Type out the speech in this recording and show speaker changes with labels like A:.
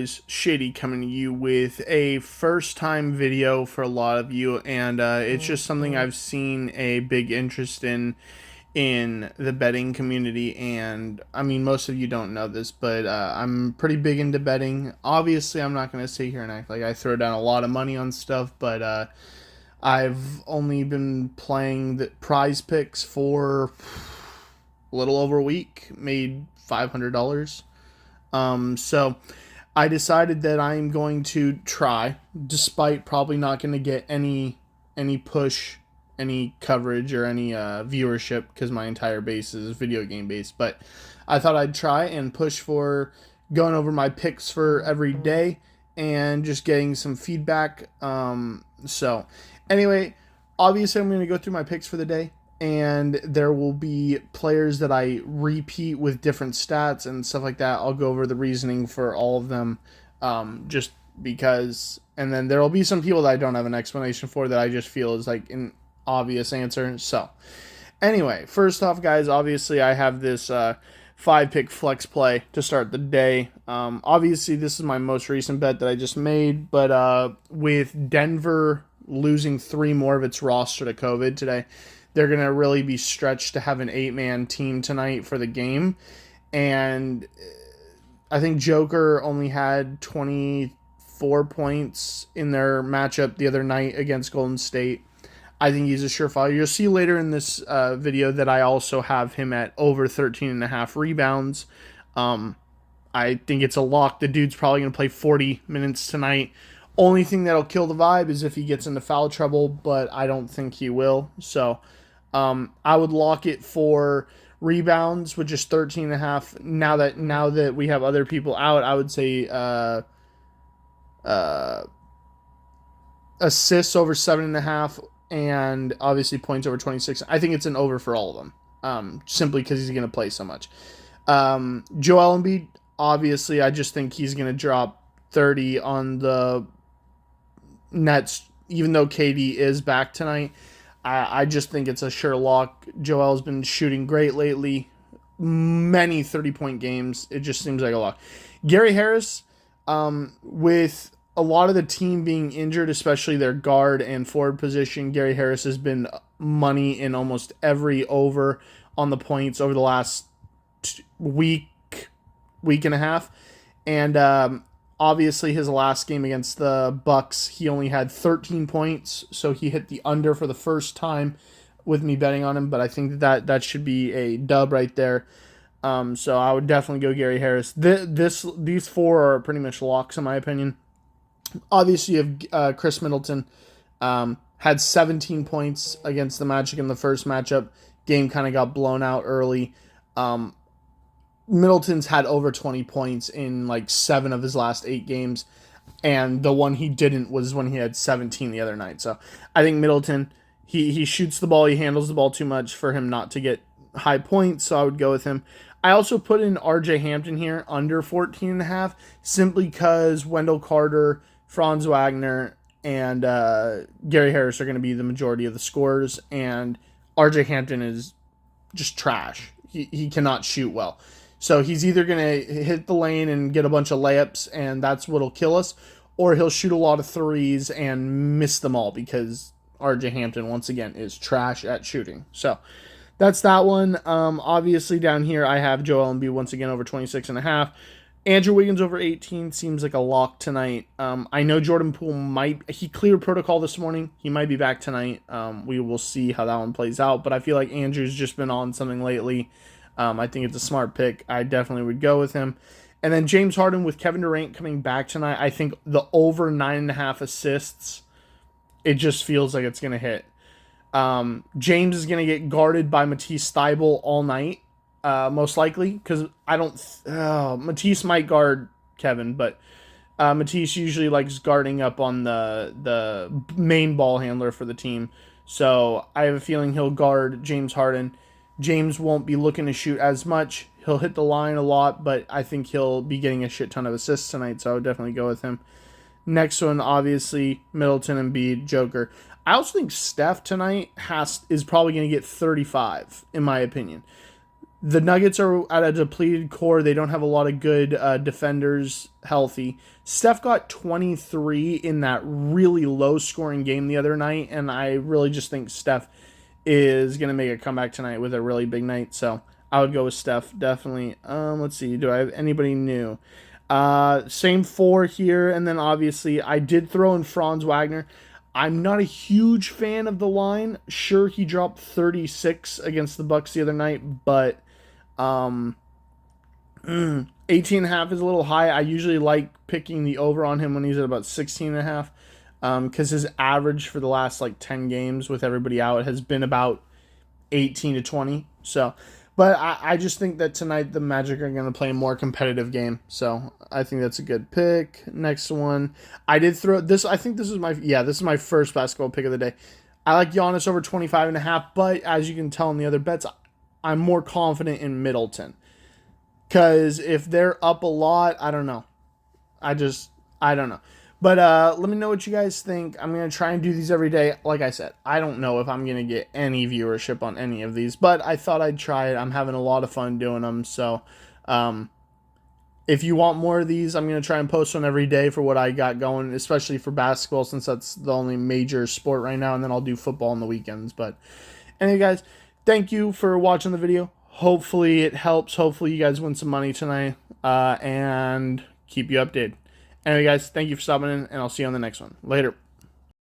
A: Shady coming to you with a first time video for a lot of you, and it's just something I've seen a big interest in the betting community. And I mean, most of you don't know this, but I'm pretty big into betting. Obviously, I'm not going to sit here and act like I throw down a lot of money on stuff, but I've only been playing the PrizePicks for a little over a week, made $500. So I decided that I'm going to try, despite probably not going to get any push, any coverage, or any viewership, because my entire base is video game based. But I thought I'd try and push for going over my picks for every day and just getting some feedback. So anyway, obviously I'm going to go through my picks for the day, and there will be players that I repeat with different stats and stuff like that. I'll go over the reasoning for all of them, just because. And then there will be some people that I don't have an explanation for that I just feel is like an obvious answer. So anyway, first off, guys, obviously I have this 5-pick flex play to start the day. Obviously, this is my most recent bet that I just made, but with Denver losing 3 more of its roster to COVID today, they're going to really be stretched to have an 8-man team tonight for the game. And I think Joker only had 24 points in their matchup the other night against Golden State. I think he's a surefire. You'll see later in this video that I also have him at over 13.5 rebounds. I think it's a lock. The dude's probably going to play 40 minutes tonight. Only thing that'll kill the vibe is if he gets into foul trouble, but I don't think he will. So I would lock it for rebounds with just 13.5. Now that we have other people out, I would say assists over 7.5, and obviously points over 26. I think it's an over for all of them, simply because he's going to play so much. Joel Embiid, obviously, I just think he's going to drop 30 on the Nets, even though KD is back tonight. I just think it's a sure lock. Joel's been shooting great lately. Many 30-point games. It just seems like a lock. Gary Harris, with a lot of the team being injured, especially their guard and forward position, Gary Harris has been money in almost every over on the points over the last week and a half. And obviously his last game against the Bucks, he only had 13 points, so he hit the under for the first time with me betting on him, but I think that should be a dub right there. So I would definitely go Gary Harris. These 4 are pretty much locks in my opinion. Obviously, you have Chris Middleton, had 17 points against the Magic in the first matchup. Game kind of got blown out early. Middleton's had over 20 points in like 7 of his last 8 games, and the one he didn't was when he had 17 the other night. So I think Middleton, he shoots the ball, he handles the ball too much for him not to get high points, so I would go with him. I also put in RJ Hampton here under 14.5, simply because Wendell Carter, Franz Wagner, and Gary Harris are going to be the majority of the scorers, and RJ Hampton is just trash. He cannot shoot well. So he's either going to hit the lane and get a bunch of layups, and that's what'll kill us, or he'll shoot a lot of threes and miss them all, because RJ Hampton, once again, is trash at shooting. So that's that one. Obviously, down here, I have Joel Embiid once again over 26.5. Andrew Wiggins over 18 seems like a lock tonight. I know Jordan Poole he cleared protocol this morning. He might be back tonight. We will see how that one plays out, but I feel like Andrew's just been on something lately. I think it's a smart pick. I definitely would go with him. And then James Harden with Kevin Durant coming back tonight. I think the over 9.5 assists, it just feels like it's going to hit. James is going to get guarded by Matisse Thybulle all night, most likely, because Matisse might guard Kevin, but Matisse usually likes guarding up on the main ball handler for the team. So I have a feeling he'll guard James Harden. James won't be looking to shoot as much. He'll hit the line a lot, but I think he'll be getting a shit ton of assists tonight, so I would definitely go with him. Next one, obviously, Middleton, Embiid, Joker. I also think Steph tonight is probably going to get 35, in my opinion. The Nuggets are at a depleted core. They don't have a lot of good defenders healthy. Steph got 23 in that really low-scoring game the other night, and I really just think Steph is going to make a comeback tonight with a really big night. So I would go with Steph, definitely. Let's see. Do I have anybody new? Same four here, and then obviously I did throw in Franz Wagner. I'm not a huge fan of the line. Sure, he dropped 36 against the Bucks the other night, but 18 and a half is a little high. I usually like picking the over on him when he's at about 16 and a half, because his average for the last like 10 games with everybody out has been about 18 to 20. So, but I just think that tonight the Magic are going to play a more competitive game. So I think that's a good pick. Next one, I did throw this. I think this is my first basketball pick of the day. I like Giannis over 25 and a half, but as you can tell in the other bets, I'm more confident in Middleton. Because if they're up a lot, I don't know. I don't know. But let me know what you guys think. I'm going to try and do these every day. Like I said, I don't know if I'm going to get any viewership on any of these, but I thought I'd try it. I'm having a lot of fun doing them. So if you want more of these, I'm going to try and post one every day for what I got going, especially for basketball, since that's the only major sport right now. And then I'll do football on the weekends. But anyway, guys, thank you for watching the video. Hopefully it helps. Hopefully you guys win some money tonight, and keep you updated. Anyway, guys, thank you for stopping in, and I'll see you on the next one. Later.